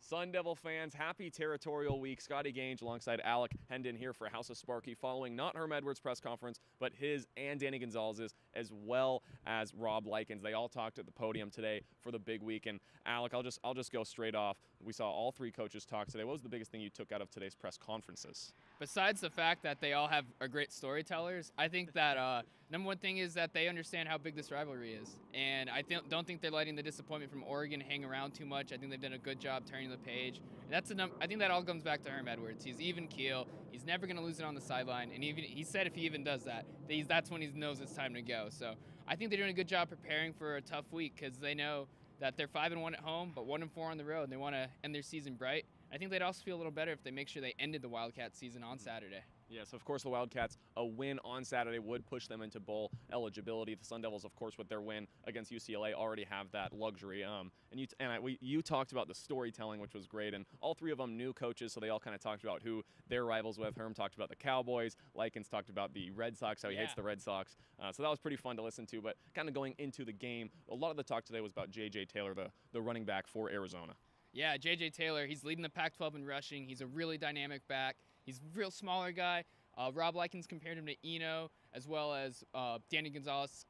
Sun Devil fans, happy Territorial Week. Scotty Gange alongside Alec Henden here for House of Sparky, following not Herm Edwards' press conference, but his and Danny Gonzalez's, as well as Rob Likens. They all talked at the podium today for the big week. And Alec, I'll just go straight off. We saw all three coaches talk today. What was the biggest thing you took out of today's press conferences? Besides the fact that they all are great storytellers, I think that number one thing is that they understand how big this rivalry is. And I don't think they're letting the disappointment from Oregon hang around too much. I think they've done a good job turning the page. And I think that all comes back to Herm Edwards. He's even keel. He's never going to lose it on the sideline. And he said if he even does that, that's when he knows it's time to go. So I think they're doing a good job preparing for a tough week because they know that they're 5-1 at home, but 1-4 on the road. And they want to end their season bright. I think they'd also feel a little better if they make sure they ended the Wildcat season on Saturday. Yes, of course, the Wildcats, a win on Saturday would push them into bowl eligibility. The Sun Devils, of course, with their win against UCLA, already have that luxury. You talked about the storytelling, which was great, and all three of them new coaches, so they all kind of talked about who their rivals with. Herm talked about the Cowboys. Likens talked about the Red Sox, how he hates the Red Sox. So that was pretty fun to listen to. But kind of going into the game, a lot of the talk today was about J.J. Taylor, the running back for Arizona. Yeah, J.J. Taylor, he's leading the Pac-12 in rushing. He's a really dynamic back. He's a real smaller guy. Rob Likens compared him to Eno, as well as Danny Gonzalez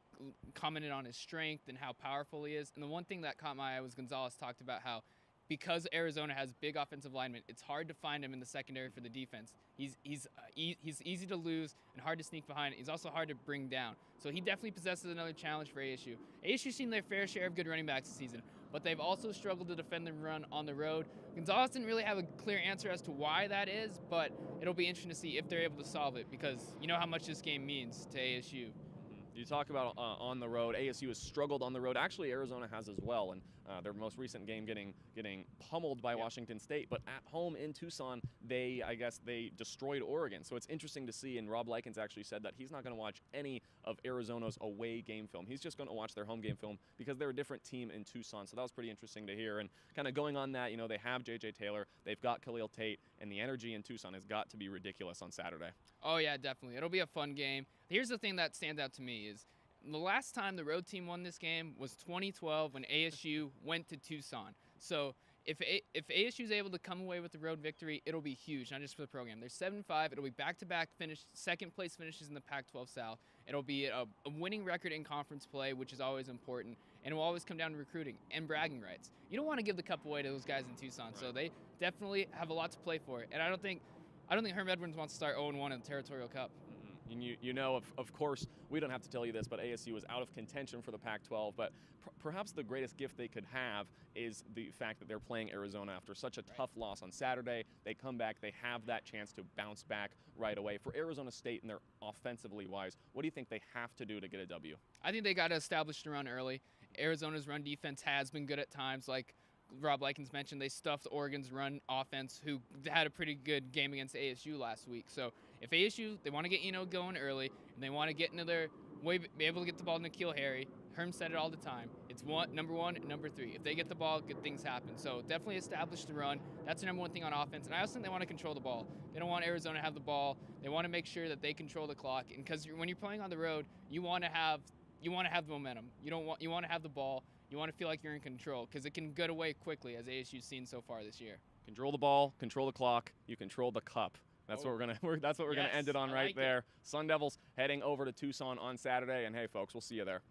commented on his strength and how powerful he is. And the one thing that caught my eye was Gonzalez talked about how because Arizona has big offensive linemen, it's hard to find him in the secondary for the defense. He's easy to lose and hard to sneak behind. He's also hard to bring down. So he definitely possesses another challenge for ASU. ASU's seen their fair share of good running backs this season, but they've also struggled to defend the run on the road. Gonzalez didn't really have a clear answer as to why that is, but it'll be interesting to see if they're able to solve it because you know how much this game means to ASU. You talk about on the road. ASU has struggled on the road. Actually, Arizona has as well, and their most recent game getting pummeled by Washington State. But at home in Tucson, they destroyed Oregon. So it's interesting to see, and Rob Likens actually said that he's not going to watch any of Arizona's away game film. He's just going to watch their home game film because they're a different team in Tucson. So that was pretty interesting to hear. And kind of going on that, they have J.J. Taylor, they've got Khalil Tate, and the energy in Tucson has got to be ridiculous on Saturday. Oh, yeah, definitely. It'll be a fun game. Here's the thing that stands out to me is the last time the road team won this game was 2012 when ASU went to Tucson. So if ASU is able to come away with the road victory, it'll be huge, not just for the program. They're 7-5. It'll be back-to-back second-place finishes in the Pac-12 South. It'll be a winning record in conference play, which is always important, and it will always come down to recruiting and bragging rights. You don't want to give the cup away to those guys in Tucson, so they definitely have a lot to play for. And I don't think Herm Edwards wants to start 0-1 in the Territorial Cup. And of course, we don't have to tell you this, but ASU is out of contention for the Pac-12. But perhaps the greatest gift they could have is the fact that they're playing Arizona after such a tough loss on Saturday. They come back, they have that chance to bounce back right away. For Arizona State and their offensively wise, what do you think they have to do to get a W? I think they got to establish the run early. Arizona's run defense has been good at times, like Rob Likens mentioned. They stuffed Oregon's run offense, who had a pretty good game against ASU last week. So if ASU, they want to get going early, and they want to get into their way, be able to get the ball to N'Keal Harry. Herm said it all the time. It's number one and number three. If they get the ball, good things happen. So definitely establish the run. That's the number one thing on offense. And I also think they want to control the ball. They don't want Arizona to have the ball. They want to make sure that they control the clock. And because when you're playing on the road, you want to have the momentum. You want to have the ball. You want to feel like you're in control because it can get away quickly, as ASU's seen so far this year. Control the ball, control the clock, you control the cup. That's what we're gonna end it on right there. Sun Devils heading over to Tucson on Saturday, and hey, folks, we'll see you there.